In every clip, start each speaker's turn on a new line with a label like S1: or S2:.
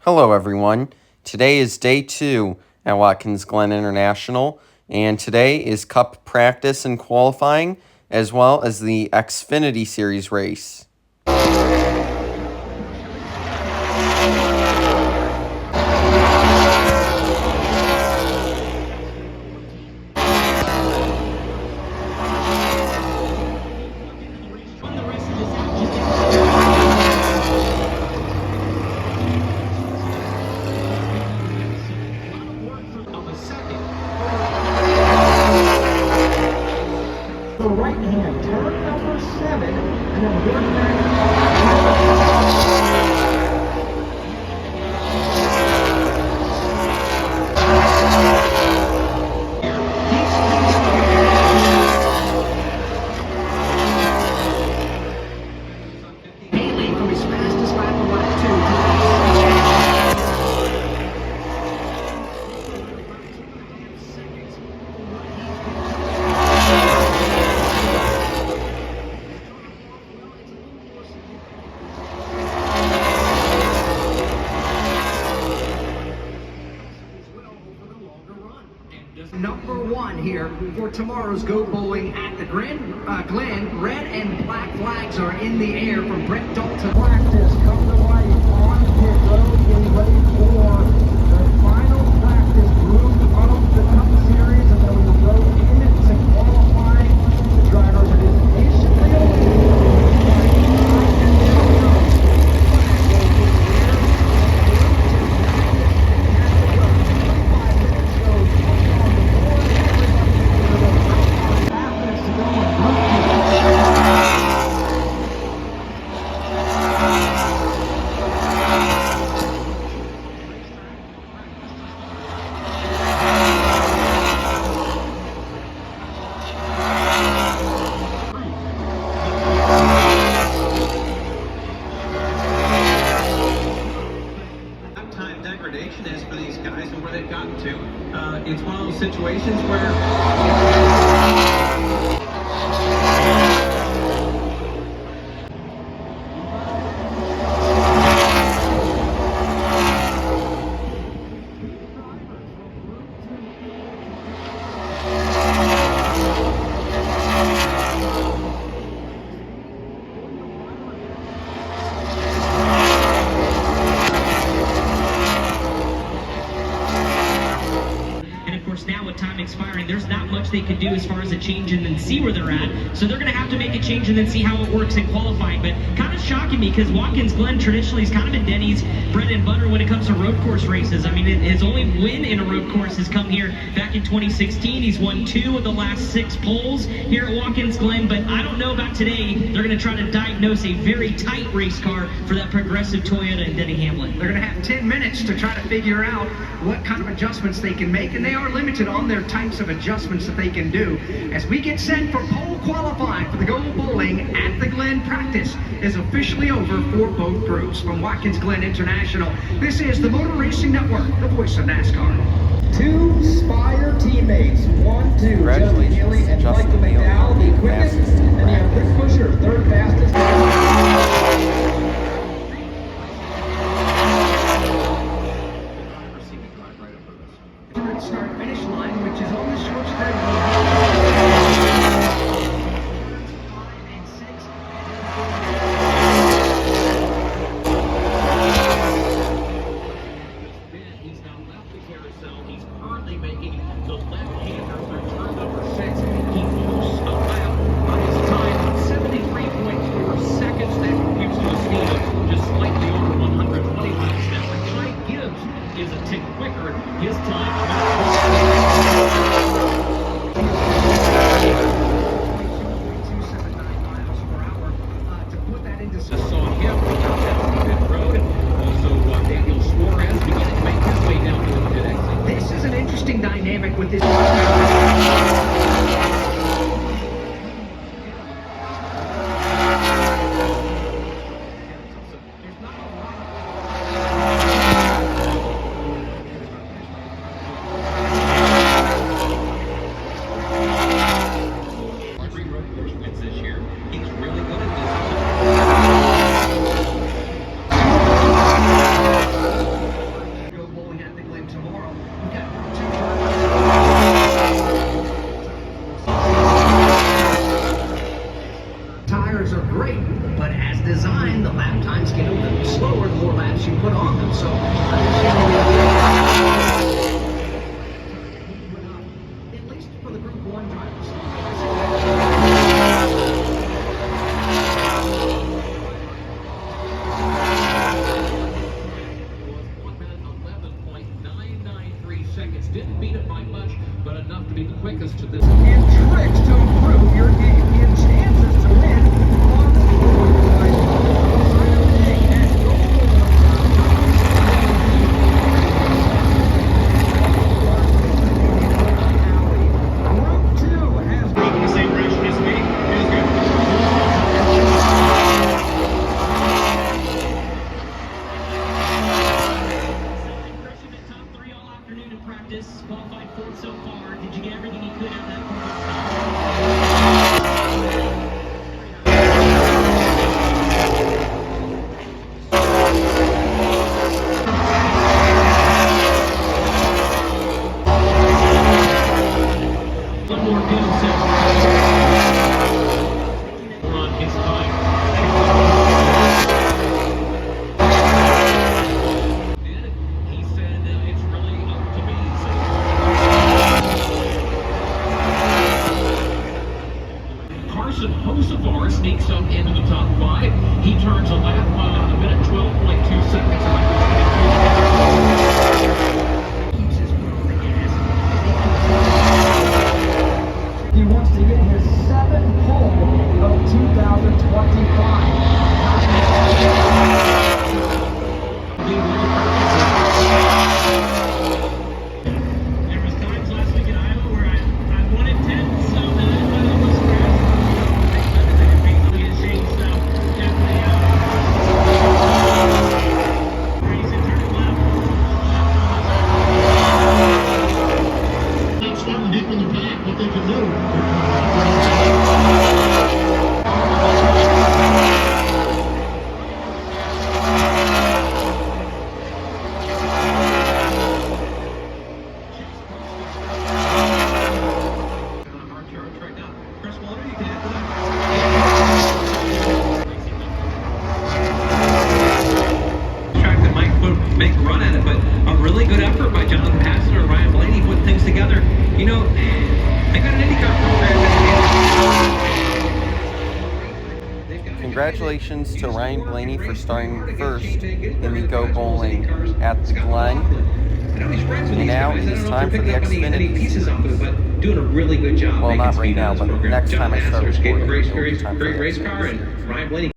S1: Hello everyone. Today is day 2 at Watkins Glen International, and today is Cup practice and qualifying, as well as the Xfinity Series race.
S2: The right hand, turn number 7, and then work back. Haley from his fastest lap of lap 2. Number 1 here for tomorrow's Go Bowling at the Glen. Red and black flags are in the air from Brett Dalton. Practice come to life on pit road, getting ready for the final practice group of the Cup Series, and then we will go into qualifying. The drivers are just patiently
S3: degradation is for these guys and where they've gotten to. It's one of those situations where
S4: now with time expiring, there's not much they could do as far as a change and then see where they're at. So they're going to have to make a change and then see how it works in qualifying. But kind of shocking me because Watkins Glen traditionally is kind of been Denny's bread and butter when it comes to road course races. I mean, his only win in a road course has come here back in 2016. He's won 2 of the last 6 poles here at Watkins Glen. But I don't know about today. They're going to try to diagnose a very tight race car for that progressive Toyota and Denny Hamlin.
S2: They're going to have 10 minutes to try to figure out what kind of adjustments they can make, and they are limited on their types of adjustments that they can do. As we get set for pole qualifying for the Go Bowling at the Glen, practice is officially over for both groups. From Watkins Glen International, this is the Motor Racing Network, the voice of NASCAR. 2 Spire teammates, 1, 2, Justin Haley and Michael McDowell, the equipment, and you have Rick Busher, 3rd fastest. Start finish line, which is on the short straight. 5 and 6.
S3: he's now left the carousel. He's currently making the left-hander through turn number 6. He moves a lap on his time, 73.4 seconds. That
S2: put on them. So at least for the Group 1 drivers.
S3: Seconds. Didn't beat it by much, but enough to be the quickest to this.
S2: And tricks to improve your game and chances to win on the Group 2 has
S5: in the same direction as me. Feels good.
S4: Impressive at top 3 all afternoon in practice. Qualified 4th so far. Did you get everything you could out of that? One more good, so on his time.
S3: He said it's really up to me. Carson Hocevar sneaks up into the top 5. He turns a lap a minute 12.2 seconds.
S2: keeps his foot on the gas. He wants to get his 7th pole of 2025.
S4: There was times last week in Iowa where I wanted 10, so that I almost crashed. Basically has changed, so definitely race and turn left.
S5: Not starting deep in the pack, what they can do.
S3: Track that might make a run at it, but a really good effort by Jonathan Passner and Ryan Blaney putting things together. You know, they got an IndyCar program.
S1: Congratulations to Ryan Blaney for starting first in the Go Bowling at the Glen.
S3: And
S1: now it is time for the Xfinity
S3: pieces off of it, but doing a really good job.
S1: Well,
S3: making
S1: not right
S3: speed
S1: now,
S3: on this
S1: but
S3: program.
S1: next time I start
S3: Passner gave a
S1: recording,
S3: great,
S1: it'll be
S3: great,
S1: time for
S3: great
S1: the
S3: race
S1: Xfinity
S3: car, and Ryan Blaney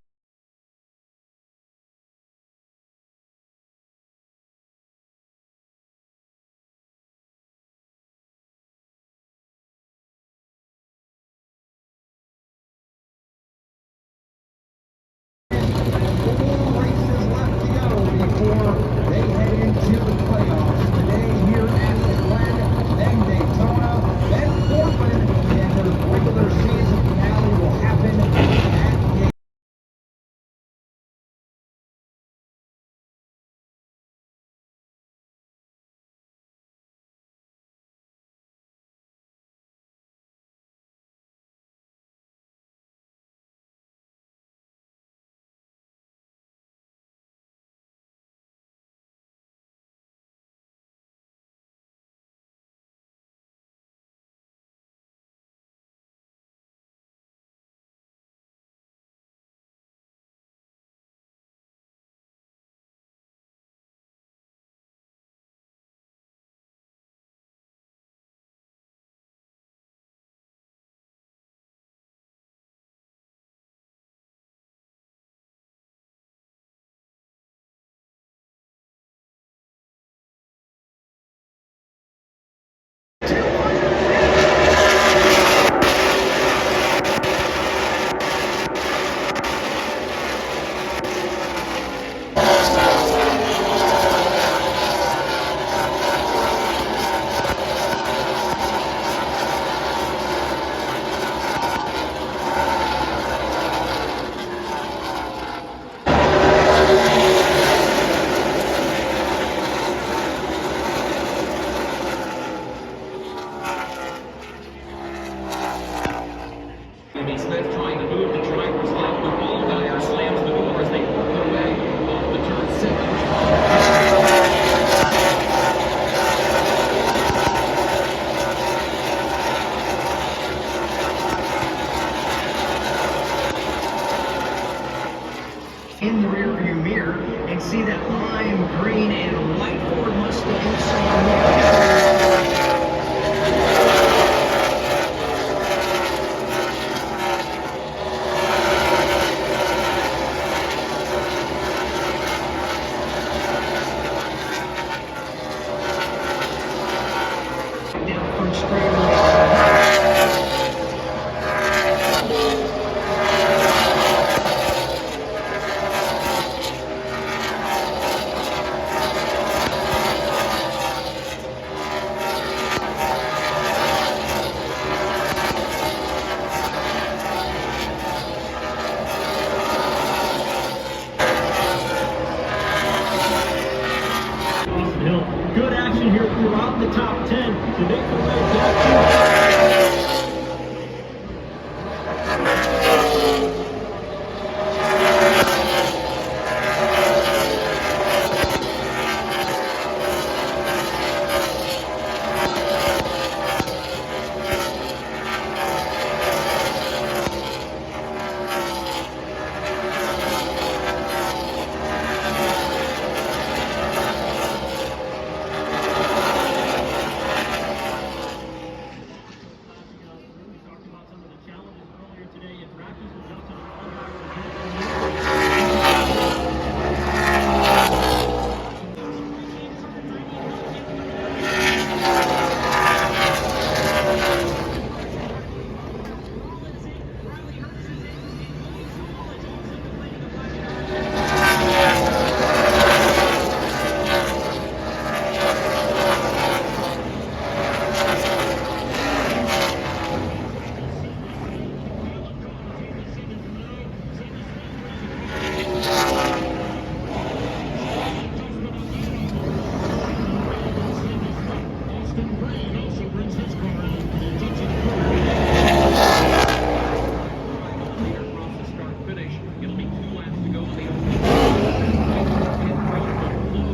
S6: competition here throughout the top 10 to make their way back to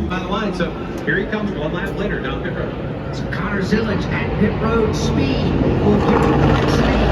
S3: By the line, so here he comes one lap later down pit road.
S2: So Zilisch at pit road speed will give him the next lead.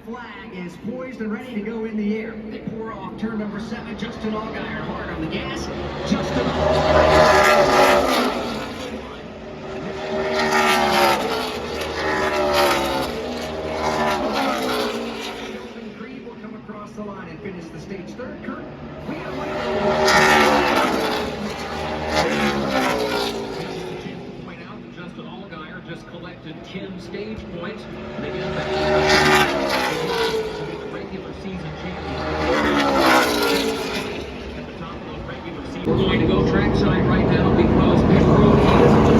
S2: Flag is poised and ready to go in the air. They pour off turn number 7. Justin Allgaier hard on the gas. Justin Green will come across the line and finish the stage third. Kurt, we got one.
S3: Point out that Justin Allgaier just collected 10 stage points. We're going to go trackside right now because pit road is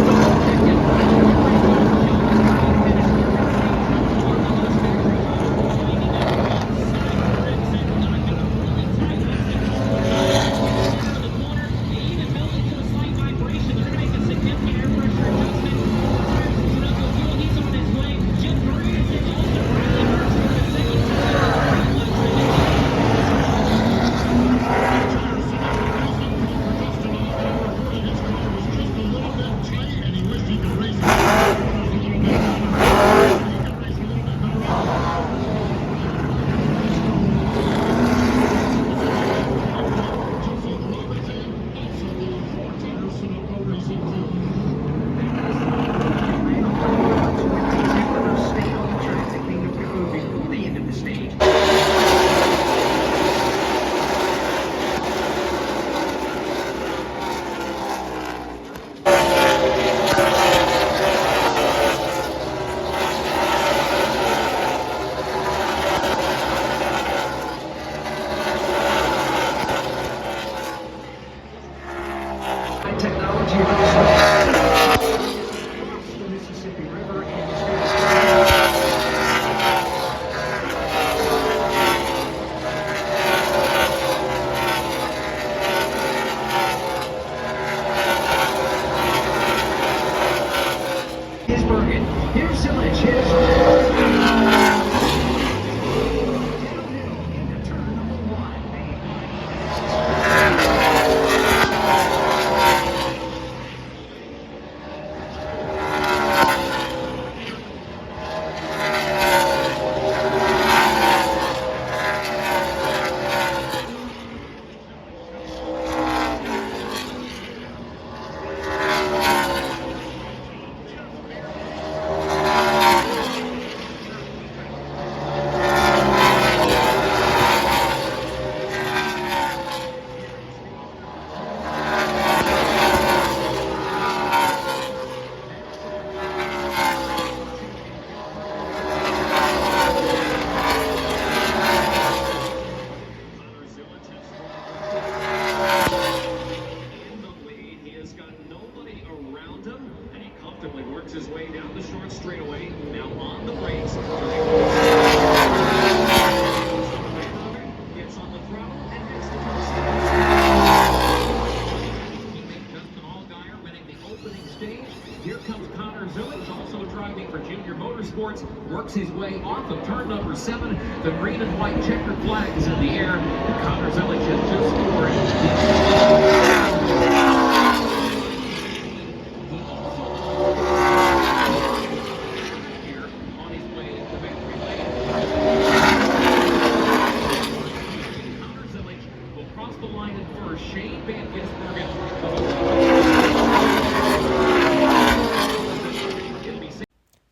S3: the green and white checkered flag is in the air. And Connor Zilisch has just scored.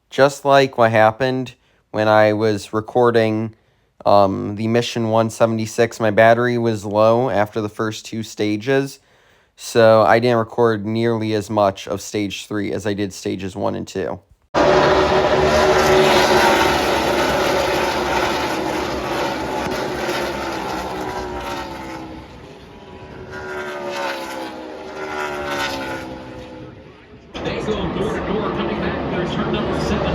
S1: Just like what happened when I was recording the Mission 176, my battery was low after the first 2 stages, so I didn't record nearly as much of Stage 3 as I did Stages 1 and 2.
S3: They go door to door, coming back. There's turn number 7.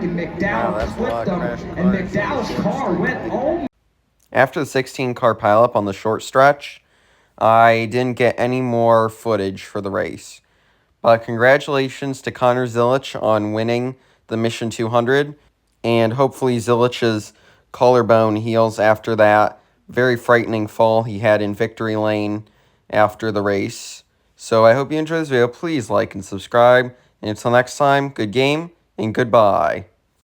S2: And McDowell clipped him, and McDowell's car went home.
S1: After the 16-car pileup on the short stretch, I didn't get any more footage for the race. But congratulations to Connor Zilisch on winning the Mission 200, and hopefully Zilich's collarbone heals after that very frightening fall he had in victory lane after the race. So I hope you enjoyed this video. Please like and subscribe, and until next time, good game and goodbye.